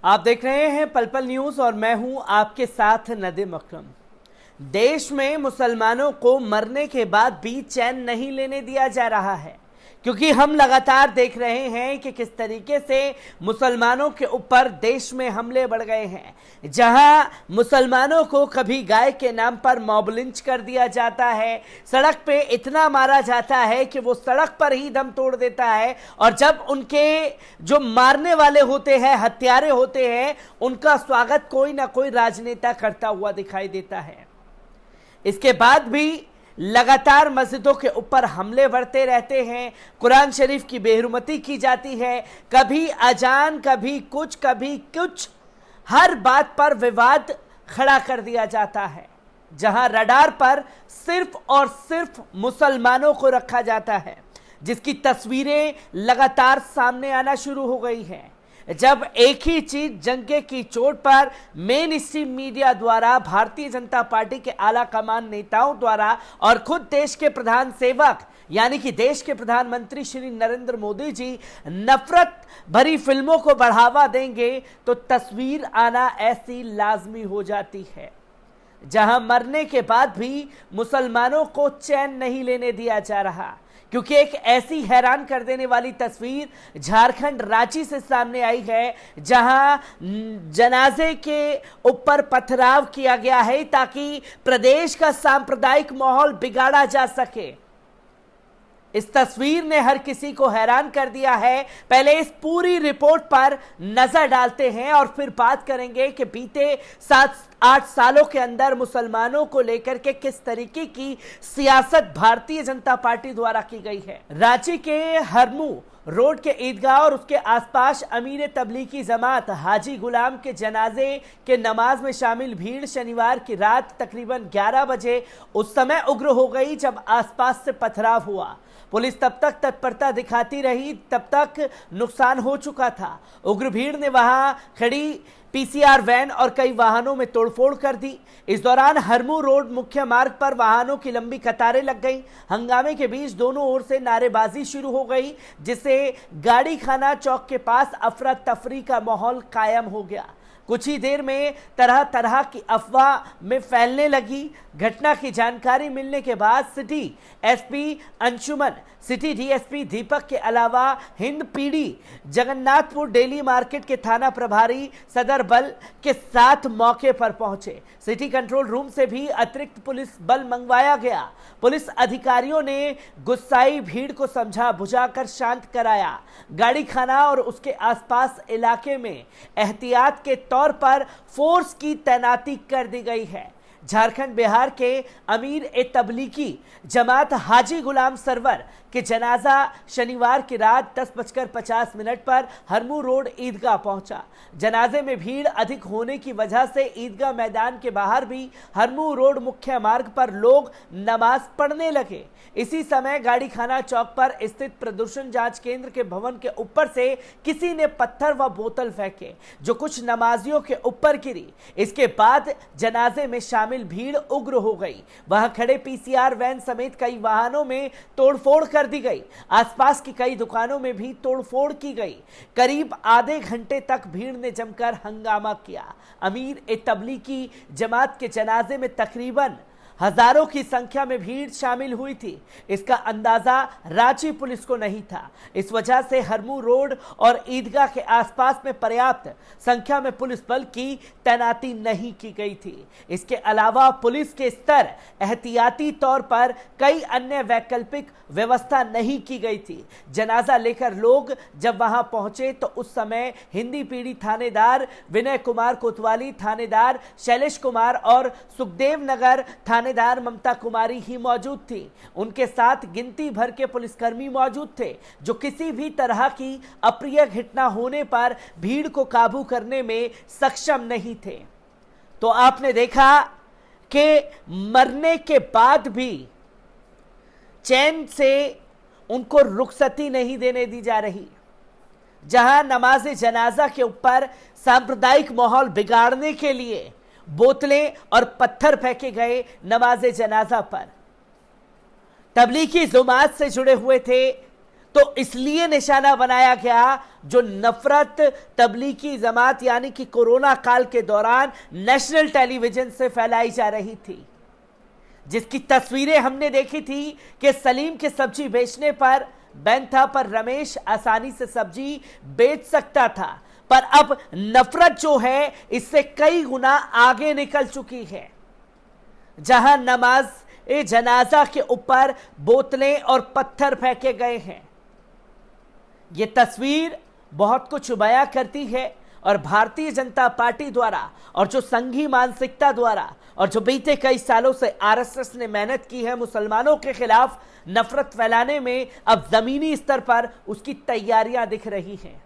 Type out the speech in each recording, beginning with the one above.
आप देख रहे हैं पल पल न्यूज और मैं हूं आपके साथ नदीम अकरम। देश में मुसलमानों को मरने के बाद भी चैन नहीं लेने दिया जा रहा है, क्योंकि हम लगातार देख रहे हैं कि किस तरीके से मुसलमानों के ऊपर देश में हमले बढ़ गए हैं। जहां मुसलमानों को कभी गाय के नाम पर मॉब लिंच कर दिया जाता है, सड़क पे इतना मारा जाता है कि वो सड़क पर ही दम तोड़ देता है, और जब उनके जो मारने वाले होते हैं, हत्यारे होते हैं, उनका स्वागत कोई ना कोई राजनेता करता हुआ दिखाई देता है। इसके बाद भी लगातार मस्जिदों के ऊपर हमले बढ़ते रहते हैं, कुरान शरीफ की बेहुरमती की जाती है, कभी अजान, कभी कुछ, हर बात पर विवाद खड़ा कर दिया जाता है। जहां रडार पर सिर्फ और सिर्फ मुसलमानों को रखा जाता है, जिसकी तस्वीरें लगातार सामने आना शुरू हो गई हैं। जब एक ही चीज जंगे की चोट पर मेन स्ट्रीम मीडिया द्वारा, भारतीय जनता पार्टी के आला कमान नेताओं द्वारा और खुद देश के प्रधान सेवक यानी कि देश के प्रधानमंत्री श्री नरेंद्र मोदी जी नफरत भरी फिल्मों को बढ़ावा देंगे, तो तस्वीर आना ऐसी लाजमी हो जाती है। जहां मरने के बाद भी मुसलमानों को चैन नहीं लेने दिया जा रहा, क्योंकि एक ऐसी हैरान कर देने वाली तस्वीर झारखंड रांची से सामने आई है, जहां जनाजे के ऊपर पथराव किया गया है ताकि प्रदेश का सांप्रदायिक माहौल बिगाड़ा जा सके। इस तस्वीर ने हर किसी को हैरान कर दिया है। पहले इस पूरी रिपोर्ट पर नजर डालते हैं और फिर बात करेंगे कि बीते 7-8 सालों के अंदर मुसलमानों को लेकर के किस तरीके की सियासत भारतीय जनता पार्टी द्वारा की गई है। रांची के हरमू रोड के ईदगाह और उसके आसपास अमीर तबलीगी जमात हाजी गुलाम के जनाजे के नमाज में शामिल भीड़ शनिवार की रात तकरीबन 11 बजे उस समय उग्र हो गई जब आसपास से पथराव हुआ। पुलिस तब तक तत्परता दिखाती रही, तब तक नुकसान हो चुका था। उग्र भीड़ ने वहां खड़ी पीसीआर वैन और कई वाहनों में तोड़फोड़ कर दी। इस दौरान हरमू रोड मुख्य मार्ग पर वाहनों की लंबी कतारें लग गई। हंगामे के बीच दोनों ओर से नारेबाजी शुरू हो गई, जिससे गाड़ी खाना चौक के पास अफरा तफरी का माहौल कायम हो गया। कुछ ही देर में तरह तरह की अफवाह में फैलने लगी। घटना की जानकारी मिलने के बाद city SP Anshuman, city DSP Deepak के अलावा हिंद पीढ़ी जगन्नाथपुर डेली मार्केट के थाना प्रभारी सदर बल के साथ मौके पर पहुंचे। सिटी कंट्रोल रूम से भी अतिरिक्त पुलिस बल मंगवाया गया। पुलिस अधिकारियों ने गुस्साई भीड़ को समझा बुझाकर शांत कराया। गाड़ी खाना और उसके आसपास इलाके में एहतियात के तौर पर फोर्स की तैनाती कर दी गई है। झारखंड बिहार के अमीर ए तबलीगी जमात हाजी गुलाम सरवर के जनाजा शनिवार की रात 10:50 पर हरमू रोड ईदगाह पहुंचा। जनाजे में भीड़ अधिक होने की वजह से ईदगाह मैदान के बाहर भी हरमू रोड मुख्य मार्ग पर लोग नमाज पढ़ने लगे। इसी समय गाड़ी खाना चौक पर स्थित प्रदूषण जांच केंद्र के भवन के ऊपर से किसी ने पत्थर व बोतल फेंके, जो कुछ नमाजियों के ऊपर गिरी। इसके बाद जनाजे में शामिल भीड़ उग्र हो गई। वहां खड़े पीसीआर वैन समेत कई वाहनों में तोड़फोड़ कर दी गई। आसपास की कई दुकानों में भी तोड़फोड़ की गई। करीब आधे घंटे तक भीड़ ने जमकर हंगामा किया। अमीर ए तबलीगी जमात के जनाजे में तकरीबन हजारों की संख्या में भीड़ शामिल हुई थी। इसका अंदाजा रांची पुलिस को नहीं था। इस वजह से हरमू रोड और ईदगाह के आसपास में पर्याप्त संख्या में पुलिस बल की तैनाती नहीं की गई थी। इसके अलावा पुलिस के स्तर एहतियाती तौर पर कई अन्य वैकल्पिक व्यवस्था नहीं की गई थी। जनाजा लेकर लोग जब वहां पहुंचे तो उस समय हिंदी पीढ़ी थानेदार विनय कुमार कोतवाली, थानेदार शैलेश कुमार और सुखदेव नगर थानेदार ममता कुमारी ही मौजूद थी। उनके साथ गिनती भर के पुलिसकर्मी मौजूद थे, जो किसी भी तरह की अप्रिय घटना होने पर भीड़ को काबू करने में सक्षम नहीं थे। तो आपने देखा कि मरने के बाद भी चैन से उनको रुखसती नहीं देने दी जा रही। जहां नमाज जनाजा के ऊपर सांप्रदायिक माहौल बिगाड़ने के लिए बोतलें और पत्थर फेंके गए नमाज जनाजा पर। तबलीगी जुमात से जुड़े हुए थे तो इसलिए निशाना बनाया गया जो नफरत तबलीगी जमात यानी कि कोरोना काल के दौरान नेशनल टेलीविजन से फैलाई जा रही थी, जिसकी तस्वीरें हमने देखी थी कि सलीम के सब्जी बेचने पर बैन था, पर रमेश आसानी से सब्जी बेच सकता था। पर अब नफरत जो है इससे कई गुना आगे निकल चुकी है, जहां नमाज जनाजा के ऊपर बोतलें और पत्थर फेंके गए हैं। यह तस्वीर बहुत कुछ बयां करती है और भारतीय जनता पार्टी द्वारा और जो संघी मानसिकता द्वारा और जो बीते कई सालों से आरएसएस ने मेहनत की है मुसलमानों के खिलाफ नफरत फैलाने में, अब जमीनी स्तर पर उसकी तैयारियां दिख रही हैं।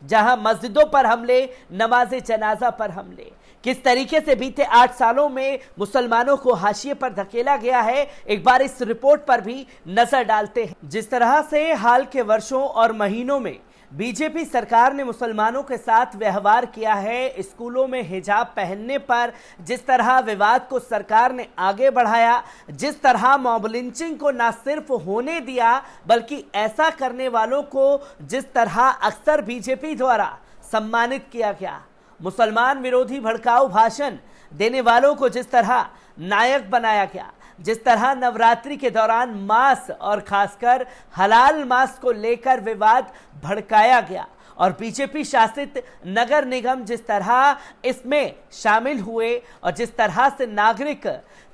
जहां मस्जिदों पर हमले, नमाज जनाजा पर हमले, किस तरीके से बीते 8 सालों में मुसलमानों को हाशिए पर धकेला गया है, एक बार इस रिपोर्ट पर भी नजर डालते हैं। जिस तरह से हाल के वर्षों और महीनों में बीजेपी सरकार ने मुसलमानों के साथ व्यवहार किया है, स्कूलों में हिजाब पहनने पर जिस तरह विवाद को सरकार ने आगे बढ़ाया, जिस तरह मॉब लिंचिंग को न सिर्फ होने दिया बल्कि ऐसा करने वालों को जिस तरह अक्सर बीजेपी द्वारा सम्मानित किया गया, मुसलमान विरोधी भड़काऊ भाषण देने वालों को जिस तरह नायक बनाया गया, जिस तरह नवरात्रि के दौरान मांस और खासकर हलाल मांस को लेकर विवाद भड़काया गया और बीजेपी शासित नगर निगम जिस तरह इसमें शामिल हुए और जिस तरह से नागरिक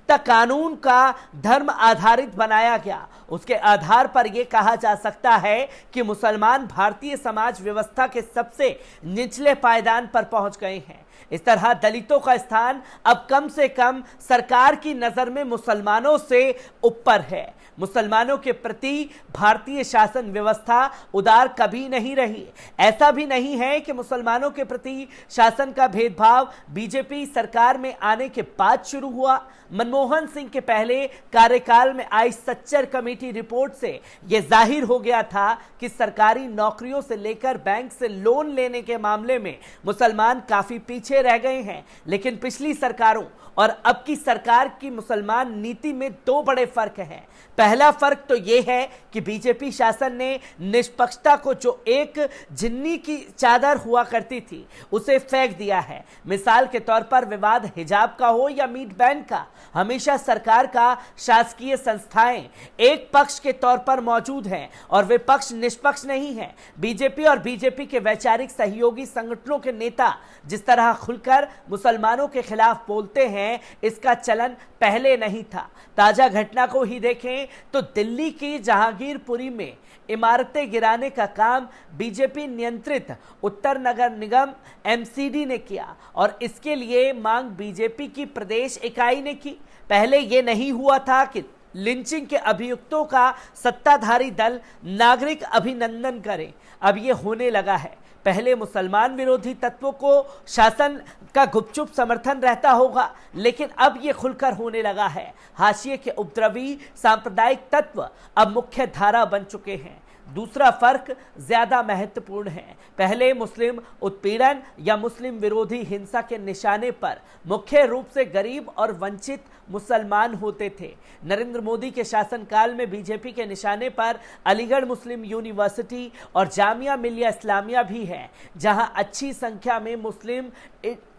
तक कानून का धर्म आधारित बनाया गया, उसके आधार पर यह कहा जा सकता है कि मुसलमान भारतीय समाज व्यवस्था के सबसे निचले पायदान पर पहुंच गए हैं। इस तरह दलितों का स्थान अब कम से कम सरकार की नजर में मुसलमानों से ऊपर है। मुसलमानों के प्रति भारतीय शासन व्यवस्था उदार कभी नहीं रही। ऐसा भी नहीं है कि मुसलमानों के प्रति शासन का भेदभाव बीजेपी सरकार में आने के बाद शुरू हुआ। मनमोहन सिंह के पहले कार्यकाल में आई सच्चर कमेटी रिपोर्ट से यह जाहिर हो गया था कि सरकारी नौकरियों से लेकर बैंक से लोन लेने के मामले में मुसलमान काफी पीछे रह गए हैं। लेकिन पिछली सरकारों और अब की सरकार की मुसलमान नीति में 2 बड़े फर्क हैं। पहला फर्क तो यह है कि बीजेपी शासन ने निष्पक्षता को जो एक जिन्नी की चादर हुआ करती थी उसे फेंक दिया है। मिसाल के तौर पर विवाद हिजाब का हो या मीट बैन का, हमेशा सरकार का शासकीय संस्थाएं एक पक्ष के तौर पर मौजूद हैं और वे पक्ष निष्पक्ष नहीं है। बीजेपी और बीजेपी के वैचारिक सहयोगी संगठनों के नेता जिस तरह खुलकर मुसलमानों के खिलाफ बोलते हैं, इसका चलन पहले नहीं था। ताजा घटना को ही देखें तो दिल्ली की जहांगीरपुरी में इमारतें गिराने का काम बीजेपी नियंत्रित उत्तर नगर निगम एमसीडी ने किया और इसके लिए मांग बीजेपी की प्रदेश इकाई ने की। पहले यह नहीं हुआ था कि लिंचिंग के अभियुक्तों का सत्ताधारी दल नागरिक अभिनंदन करे, अब यह होने लगा है। पहले मुसलमान विरोधी तत्वों को शासन का गुपचुप समर्थन रहता होगा, लेकिन अब यह खुलकर होने लगा है। हाशिए के उपद्रवी सांप्रदायिक तत्व अब मुख्य धारा बन चुके हैं। दूसरा फर्क ज्यादा महत्वपूर्ण है। पहले मुस्लिम उत्पीड़न या मुस्लिम विरोधी हिंसा के निशाने पर मुख्य रूप से गरीब और वंचित मुसलमान होते थे। नरेंद्र मोदी के शासनकाल में बीजेपी के निशाने पर अलीगढ़ मुस्लिम यूनिवर्सिटी और जामिया मिलिया इस्लामिया भी है, जहां अच्छी संख्या में मुस्लिम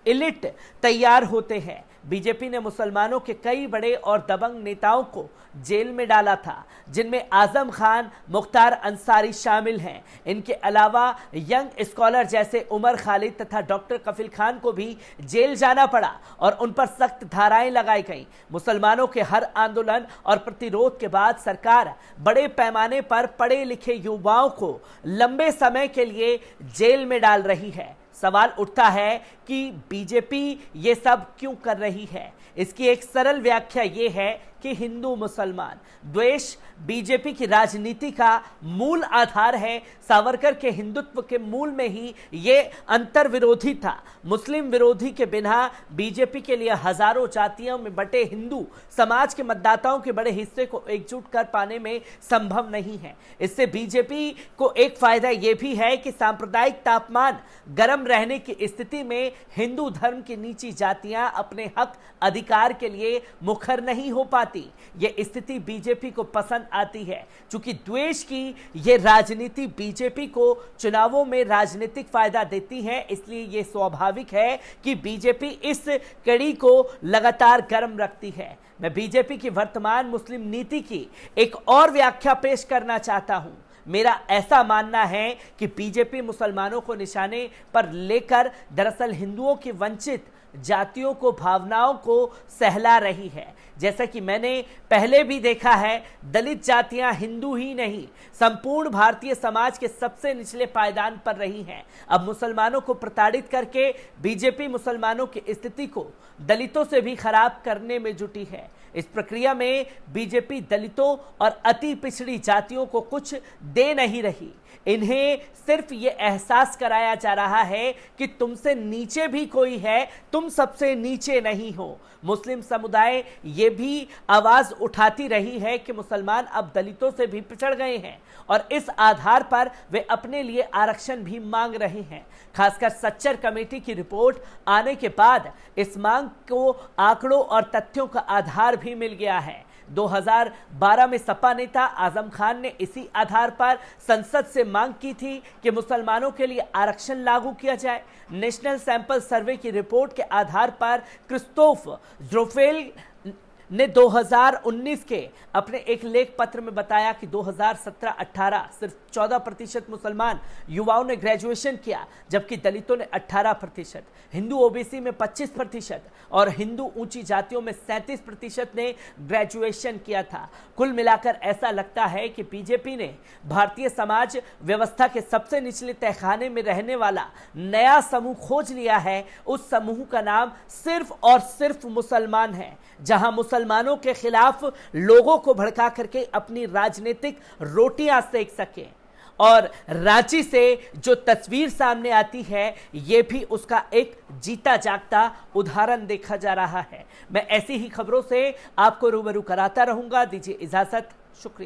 इलिट तैयार होते हैं। बीजेपी ने मुसलमानों के कई बड़े और दबंग नेताओं को जेल में डाला था, जिनमें आजम खान, मुख्तार अंसारी शामिल हैं। इनके अलावा यंग स्कॉलर जैसे उमर खालिद तथा डॉक्टर कफिल खान को भी जेल जाना पड़ा और उन पर सख्त धाराएं लगाई गईं। मुसलमानों के हर आंदोलन और प्रतिरोध के बाद सरकार बड़े पैमाने पर पढ़े लिखे युवाओं को लंबे समय के लिए जेल में डाल रही है। सवाल उठता है कि बीजेपी ये सब क्यों कर रही है। इसकी एक सरल व्याख्या ये है कि हिंदू मुसलमान द्वेष बीजेपी की राजनीति का मूल आधार है। सावरकर के हिंदुत्व के मूल में ही ये अंतर विरोधी था। मुस्लिम विरोधी के बिना बीजेपी के लिए हजारों जातियों में बटे हिंदू समाज के मतदाताओं के बड़े हिस्से को एकजुट कर पाने में संभव नहीं है। इससे बीजेपी को एक फायदा यह भी है कि सांप्रदायिक तापमान गर्म रहने की स्थिति में हिंदू धर्म की नीची जातियां अपने हक अधिकार के लिए मुखर नहीं हो पाती। पाती ये स्थिति बीजेपी को पसंद आती है। चूंकि द्वेष की ये राजनीति बीजेपी को चुनावों में राजनीतिक फायदा देती है, इसलिए ये स्वाभाविक है कि बीजेपी इस कड़ी को लगातार गर्म रखती है। मैं बीजेपी की वर्तमान मुस्लिम नीति की एक और व्याख्या पेश करना चाहता हूं। मेरा ऐसा मानना है कि बीजेपी मुसलमानों को निशाने पर लेकर दरअसल हिंदुओं की वंचित जातियों को, भावनाओं को सहला रही है। जैसा कि मैंने पहले भी देखा है, दलित जातियां हिंदू ही नहीं, संपूर्ण भारतीय समाज के सबसे निचले पायदान पर रही हैं। अब मुसलमानों को प्रताड़ित करके बीजेपी मुसलमानों की स्थिति को दलितों से भी खराब करने में जुटी है। इस प्रक्रिया में बीजेपी दलितों और अति पिछड़ी जातियों को कुछ दे नहीं रही। इन्हें सिर्फ ये एहसास कराया जा रहा है कि तुमसे नीचे भी कोई है, तुम सबसे नीचे नहीं हो। मुस्लिम समुदाय ये भी आवाज उठाती रही है कि मुसलमान अब दलितों से भी पिछड़ गए हैं और इस आधार पर वे अपने लिए आरक्षण भी मांग रहे हैं। खासकर सच्चर कमेटी की रिपोर्ट आने के बाद इस मांग को आंकड़ों और तथ्यों का आधार भी मिल गया है। 2012 में सपा नेता आजम खान ने इसी आधार पर संसद से मांग की थी कि मुसलमानों के लिए आरक्षण लागू किया जाए। नेशनल सैंपल सर्वे की रिपोर्ट के आधार पर क्रिस्तोफ ज़्रोफेल ने 2019 के अपने एक लेख पत्र में बताया कि 2017-18 सिर्फ 14% मुसलमान युवाओं ने ग्रेजुएशन किया, जबकि दलितों ने 18%, हिंदू ओबीसी में 25% और हिंदू ऊंची जातियों में 37% ने ग्रेजुएशन किया था। कुल मिलाकर ऐसा लगता है कि बीजेपी ने भारतीय समाज व्यवस्था के सबसे निचले तहखाने में रहने वाला नया समूह खोज लिया है। उस समूह का नाम सिर्फ और सिर्फ मुसलमान है, जहां मुसलमानों के खिलाफ लोगों को भड़का करके अपनी राजनीतिक रोटियां सेक सके। और रांची से जो तस्वीर सामने आती है, यह भी उसका एक जीता जागता उदाहरण देखा जा रहा है। मैं ऐसी ही खबरों से आपको रूबरू कराता रहूंगा। दीजिए इजाजत, शुक्रिया।